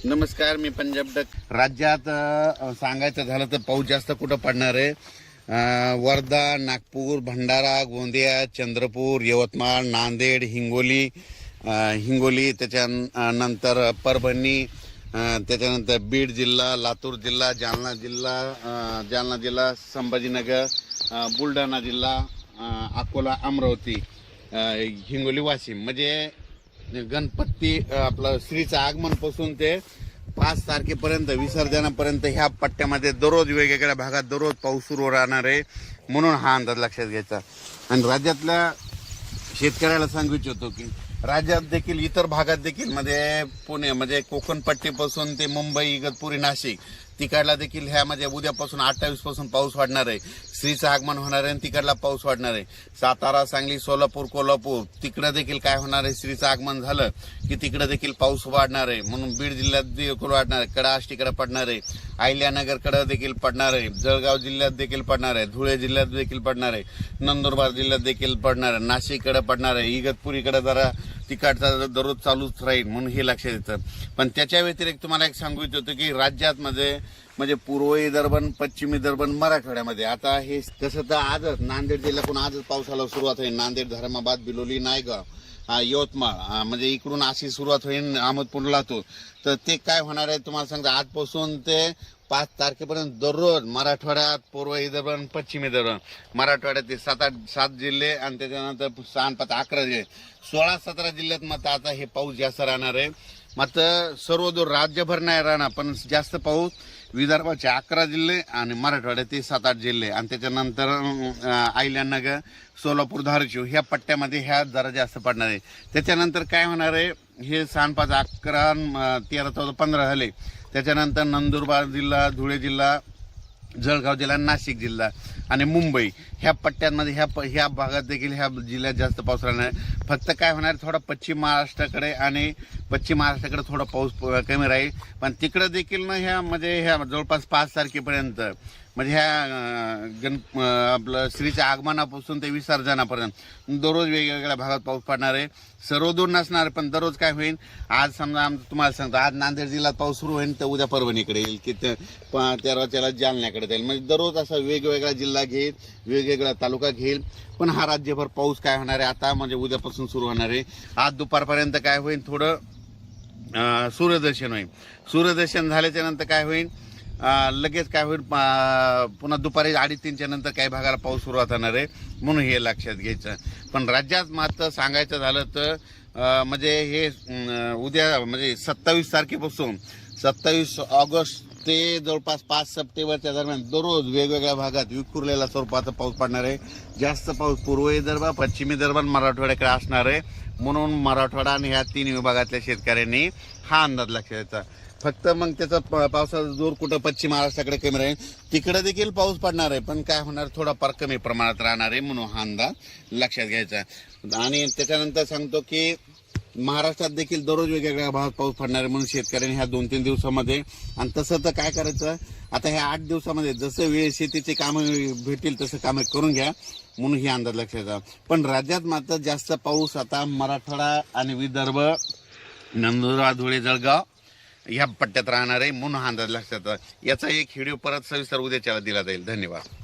नमस्कार, मी पंजाब डक. राज्यात सांगायचं झालं तर पाऊस जास्त कुठं पडणार आहे? वर्धा, नागपूर, भंडारा, गोंदिया, चंद्रपूर, यवतमाळ, नांदेड, हिंगोली, त्याच्यानंतर परभणी, त्याच्यानंतर बीड जिल्हा, लातूर जिल्हा, जालना जिल्हा, संभाजीनगर, बुलढाणा जिल्हा, अकोला, अमरावती, हिंगोली, वाशिम. म्हणजे गणपती आपलं श्रीचं आगमनपासून ते 5 तारखेपर्यंत विसर्जनापर्यंत ह्या पट्ट्यामध्ये दररोज वेगवेगळ्या भागात दररोज पाऊस सुरू राहणार आहे. म्हणून हा अंदाज लक्षात घ्यायचा. आणि राज्यातल्या शेतकऱ्याला सांगू इच्छितो की राज्यात देखील इतर भागात देखील म्हणजे पुणे म्हणजे कोकण पट्टीपासून ते मुंबई, इगतपुरी, नाशिक तिकडला देखील ह्यामध्ये उद्यापासून 28 पासून पाऊस वाढणार आहे. श्रीचं आगमन होणार आहे आणि तिकडला पाऊस वाढणार आहे. सातारा, सांगली, सोलापूर, कोल्हापूर तिकडं देखील काय होणार आहे? श्रीचं आगमन झालं की तिकडं देखील पाऊस वाढणार आहे. म्हणून बीड जिल्ह्यात देखील वाढणार आहे. कडा आष्टीकडे पडणार आहे. अहिल्यानगरकडे देखील पडणार आहे. जळगाव जिल्ह्यात देखील पडणार आहे. धुळे जिल्ह्यात देखील पडणार आहे. नंदुरबार जिल्ह्यात देखील पडणार आहे. नाशिककडे पडणार आहे. इगतपुरीकडे जरा तिकडचा दररोज चालूच राहील. म्हणून हे लक्षात येतं. पण त्याच्या व्यतिरिक्त तुम्हाला एक सांगू इच्छितो की राज्यात म्हणजे पूर्व विदर्भ, पश्चिम विदर्भ, मराठवाड्यामध्ये आता हे कसं तर आजच नांदेड जिल्ह्यातून आजच पावसाला सुरुवात होईल. नांदेड, धर्माबाद, बिलोली, नायगाव, यवतमाळ म्हणजे इकडून अशी सुरुवात होईल. अहमदपूर, लातूर. तर ते काय होणार आहे तुम्हाला सांगतो. आजपासून ते 5 तारखेपर्यंत दररोज मराठवाड्यात, पूर्व विदर्भ आणि पश्चिम विदर्भ, मराठवाड्यात 7 जिल्हे आणि त्याच्यानंतर 11 जिल्हे, 16-17 जिल्ह्यात मात्र आता हे पाऊस जास्त राहणार आहे. मात्र सर्व दूर राज्यभर नाही राहणार, पण जास्त पाऊस विदर्भाचे 11 जिल्हे आणि मराठवाड्यातील 7-8 जिल्हे आणि त्याच्यानंतर अहिल्यानगर, सोलापूर, धाराशिव ह्या पट्ट्यामध्ये ह्या जरा जास्त पडणार आहे. त्याच्यानंतर काय होणार आहे? हे 5, 11, 13, 14, 15 झाले. त्याच्यानंतर नंदुरबार जिल्हा, धुळे जिल्हा, जळगाव जिल्हा, नाशिक जिल्हा आणि मुंबई ह्या पट्ट्यांमध्ये ह्या भागात देखील ह्या जिल्ह्यात जास्त पाऊस राहणार आहे. फक्त काय होणार? थोडा पश्चिम महाराष्ट्राकडे थोडा पाऊस कमी राहील. पण तिकडं देखील ना ह्या जवळपास 5 तारखेपर्यंत म्हणजे आपलं श्रीच्या आगमनापासून ते विसर्जनापर्यंत दररोज वेगवेगळ्या भागात पाऊस पडणार आहे. सर्वदूर नसणार, पण दररोज काय होईल? आज समजा तुम्हाला सांगतो, आज नांदेड जिल्ह्यात पाऊस सुरू होईल तर उद्या परभणीकडे येईल की 13 जालन्याकडे जाईल. म्हणजे दररोज असा वेगवेगळा जिल्हा घेईल, वेगवेगळा तालुका घेईल. पण हा राज्यभर पाऊस काय होणार आहे आता म्हणजे उद्यापासून सुरू होणार आहे. आज दुपारपर्यंत काय होईल? थोडं सूर्यदर्शन होईल. सूर्यदर्शन झाल्याच्या नंतर काय होईल? लगेच काय होईल? पुन्हा दुपारी 2:30च्या नंतर काही भागाला पाऊस सुरुवात होणार आहे. म्हणून हे लक्षात घ्यायचं. पण राज्यात मात्र सांगायचं झालं तर म्हणजे हे उद्या म्हणजे 27 तारखेपासून 27 ऑगस्ट ते जवळपास 5 सप्टेंबरच्या दरम्यान दररोज वेगवेगळ्या भागात विखुरलेला स्वरूपाचा पाऊस पडणार आहे. जास्त पाऊस पूर्व विदर्भ, पश्चिम विदर्भ, मराठवाड्याकडे असणार आहे. म्हणून मराठवाडा आणि ह्या 3 विभागातल्या शेतकऱ्यांनी हा अंदाज लक्षात घ्यायचा. फक्त मग त्याचा पावसाचा जोर कुठं पश्चिम महाराष्ट्राकडे कमी राहील, तिकडे देखील पाऊस पडणार आहे. पण काय होणार? थोडा फार कमी प्रमाणात राहणार आहे. म्हणून हा अंदाज लक्षात घ्यायचा. आणि त्याच्यानंतर सांगतो की महाराष्ट्रात देखील दररोज वेगवेगळ्या भागात पाऊस पडणार आहे. म्हणून शेतकऱ्यांनी ह्या 2-3 दिवसामध्ये आणि तसं तर काय करायचं आता ह्या 8 दिवसामध्ये जसं वेळ शेतीचे कामं भेटतील तसं कामं करून घ्या. म्हणून ही अंदाज लक्षात घ्या. पण राज्यात मात्र जास्त पाऊस आता मराठवाडा आणि विदर्भ, नंदुरबार, धुळे, जळगाव ह्या पट्ट्यात राहणार आहे. म्हणून हा अंदाज लक्षात. याचा एक व्हिडिओ परत सविस्तर उद्याच्याला दिला जाईल. धन्यवाद.